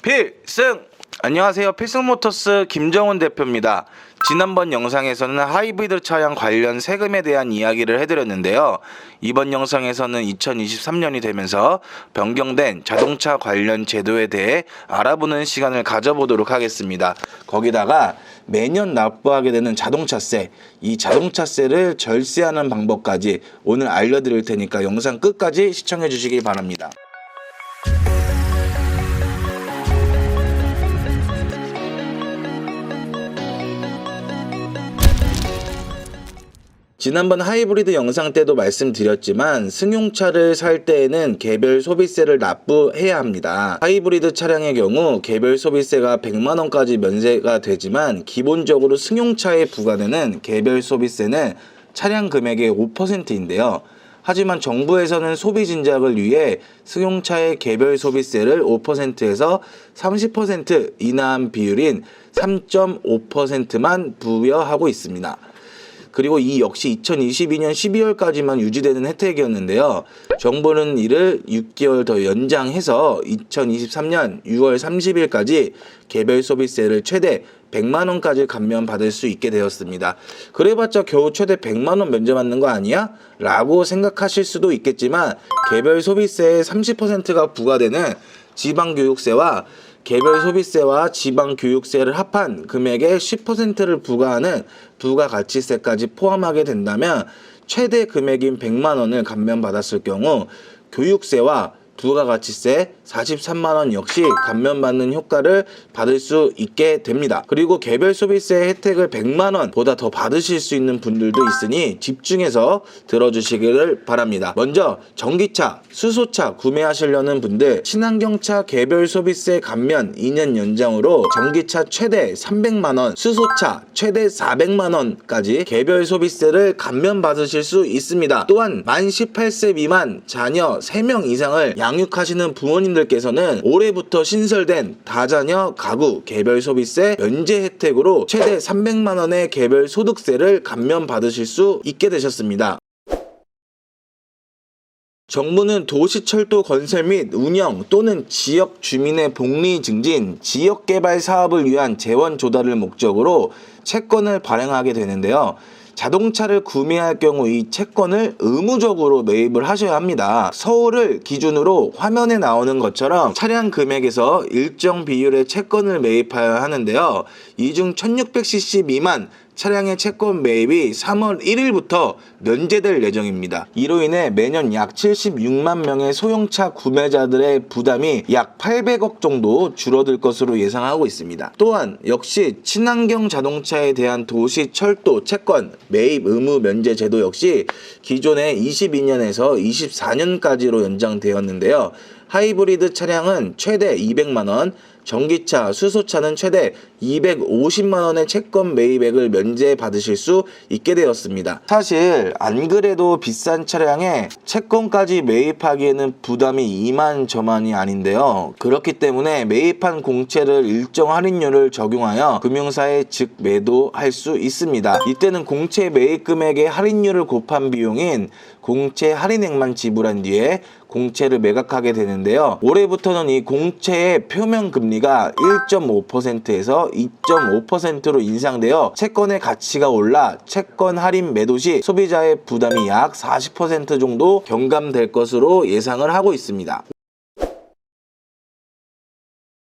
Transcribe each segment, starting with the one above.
필승! 안녕하세요. 필승모터스 김정훈 대표입니다. 지난번 영상에서는 하이브리드 차량 관련 세금에 대한 이야기를 해드렸는데요. 이번 영상에서는 2023년이 되면서 변경된 자동차 관련 제도에 대해 알아보는 시간을 가져보도록 하겠습니다. 거기다가 매년 납부하게 되는 자동차세, 이 자동차세를 절세하는 방법까지 오늘 알려드릴 테니까 영상 끝까지 시청해 주시기 바랍니다. 지난번 하이브리드 영상 때도 말씀드렸지만 승용차를 살 때에는 개별 소비세를 납부해야 합니다. 하이브리드 차량의 경우 개별 소비세가 100만원까지 면세가 되지만 기본적으로 승용차에 부과되는 개별 소비세는 차량 금액의 5%인데요. 하지만 정부에서는 소비 진작을 위해 승용차의 개별 소비세를 5%에서 30% 인하한 비율인 3.5%만 부여하고 있습니다. 그리고 이 역시 2022년 12월까지만 유지되는 혜택이었는데요. 정부는 이를 6개월 더 연장해서 2023년 6월 30일까지 개별 소비세를 최대 100만원까지 감면받을 수 있게 되었습니다. 그래봤자 겨우 최대 100만원 면제받는 거 아니야? 라고 생각하실 수도 있겠지만 개별 소비세의 30%가 부과되는 지방교육세와 개별 소비세와 지방교육세를 합한 금액의 10%를 부과하는 부가가치세까지 포함하게 된다면 최대 금액인 100만원을 감면받았을 경우 교육세와 부가가치세 43만원 역시 감면받는 효과를 받을 수 있게 됩니다. 그리고 개별 소비세 혜택을 100만원보다 더 받으실 수 있는 분들도 있으니 집중해서 들어주시기를 바랍니다. 먼저 전기차, 수소차 구매하시려는 분들 친환경차 개별 소비세 감면 2년 연장으로 전기차 최대 300만원, 수소차 최대 400만원까지 개별 소비세를 감면받으실 수 있습니다. 또한 만 18세 미만 자녀 3명 이상을 양육하시는 부모님들께서는 올해부터 신설된 다자녀 가구 개별 소비세 면제 혜택으로 최대 300만원의 개별 소득세를 감면받으실 수 있게 되셨습니다. 정부는 도시철도 건설 및 운영 또는 지역 주민의 복리 증진, 지역개발 사업을 위한 재원 조달을 목적으로 채권을 발행하게 되는데요. 자동차를 구매할 경우 이 채권을 의무적으로 매입을 하셔야 합니다. 서울을 기준으로 화면에 나오는 것처럼 차량 금액에서 일정 비율의 채권을 매입하여야 하는데요. 이 중 1600cc 미만 차량의 채권 매입이 3월 1일부터 면제될 예정입니다. 이로 인해 매년 약 76만 명의 소형차 구매자들의 부담이 약 800억 정도 줄어들 것으로 예상하고 있습니다. 또한 역시 친환경 자동차에 대한 도시 철도 채권 매입 의무 면제 제도 역시 기존의 22년에서 24년까지로 연장되었는데요. 하이브리드 차량은 최대 200만원, 전기차, 수소차는 최대 250만원의 채권 매입액을 면제받으실 수 있게 되었습니다. 사실 안 그래도 비싼 차량에 채권까지 매입하기에는 부담이 이만저만이 아닌데요. 그렇기 때문에 매입한 공채를 일정 할인율을 적용하여 금융사에 직매도할 수 있습니다. 이때는 공채 매입 금액의 할인율을 곱한 비용인 공채 할인액만 지불한 뒤에 공채를 매각하게 되는데요. 올해부터는 이 공채의 표면 금리가 1.5%에서 2.5%로 인상되어 채권의 가치가 올라 채권 할인 매도 시 소비자의 부담이 약 40% 정도 경감될 것으로 예상을 하고 있습니다.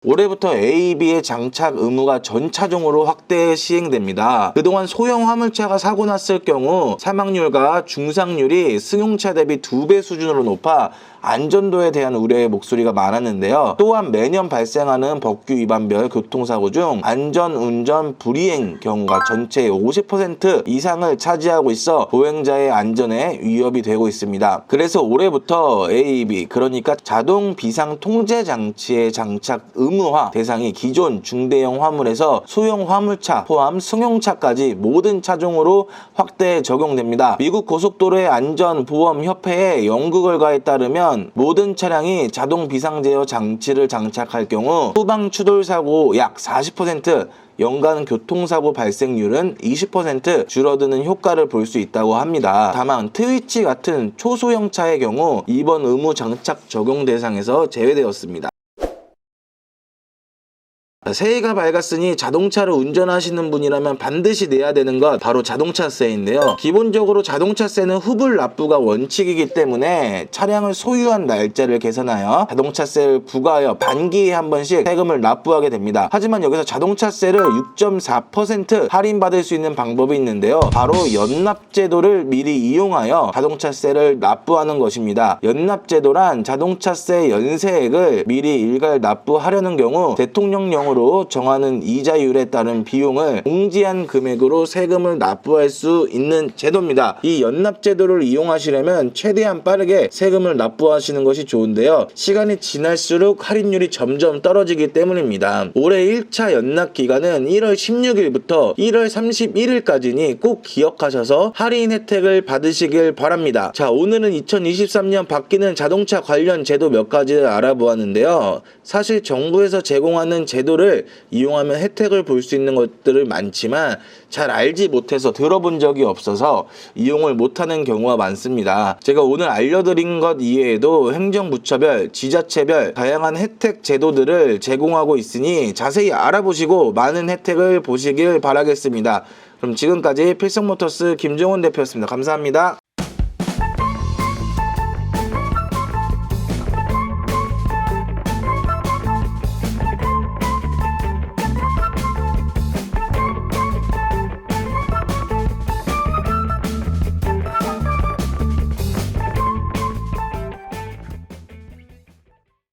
올해부터 AEB의 장착 의무가 전 차종으로 확대 시행됩니다. 그동안 소형 화물차가 사고 났을 경우 사망률과 중상률이 승용차 대비 2배 수준으로 높아 안전도에 대한 우려의 목소리가 많았는데요. 또한 매년 발생하는 법규 위반별 교통사고 중 안전운전 불이행 경우가 전체의 50% 이상을 차지하고 있어 보행자의 안전에 위협이 되고 있습니다. 그래서 올해부터 AEB, 그러니까 자동 비상 통제 장치의 장착 의무화 대상이 기존 중대형 화물에서 소형 화물차 포함 승용차까지 모든 차종으로 확대 적용됩니다. 미국 고속도로의 안전보험협회의 연구 결과에 따르면 모든 차량이 자동 비상제어 장치를 장착할 경우 후방 추돌 사고 약 40%, 연간 교통사고 발생률은 20% 줄어드는 효과를 볼 수 있다고 합니다. 다만 트위치 같은 초소형 차의 경우 이번 의무 장착 적용 대상에서 제외되었습니다. 새해가 밝았으니 자동차를 운전하시는 분이라면 반드시 내야 되는 것 바로 자동차세인데요. 기본적으로 자동차세는 후불 납부가 원칙이기 때문에 차량을 소유한 날짜를 계산하여 자동차세를 부과하여 반기에 한 번씩 세금을 납부하게 됩니다. 하지만 여기서 자동차세를 6.4% 할인받을 수 있는 방법이 있는데요. 바로 연납제도를 미리 이용하여 자동차세를 납부하는 것입니다. 연납제도란 자동차세 연세액을 미리 일괄 납부하려는 경우 대통령령으로 정하는 이자율에 따른 비용을 공제한 금액으로 세금을 납부할 수 있는 제도입니다. 이 연납제도를 이용하시려면 최대한 빠르게 세금을 납부하시는 것이 좋은데요. 시간이 지날수록 할인율이 점점 떨어지기 때문입니다. 올해 1차 연납 기간은 1월 16일부터 1월 31일까지니 꼭 기억하셔서 할인 혜택을 받으시길 바랍니다. 자, 오늘은 2023년 바뀌는 자동차 관련 제도 몇 가지를 알아보았는데요. 사실 정부에서 제공하는 제도를 이용하면 혜택을 볼 수 있는 것들을 많지만 잘 알지 못해서 들어본 적이 없어서 이용을 못하는 경우가 많습니다. 제가 오늘 알려드린 것 이외에도 행정부처별, 지자체별 다양한 혜택 제도들을 제공하고 있으니 자세히 알아보시고 많은 혜택을 보시길 바라겠습니다. 그럼 지금까지 필성모터스 김종훈 대표였습니다. 감사합니다.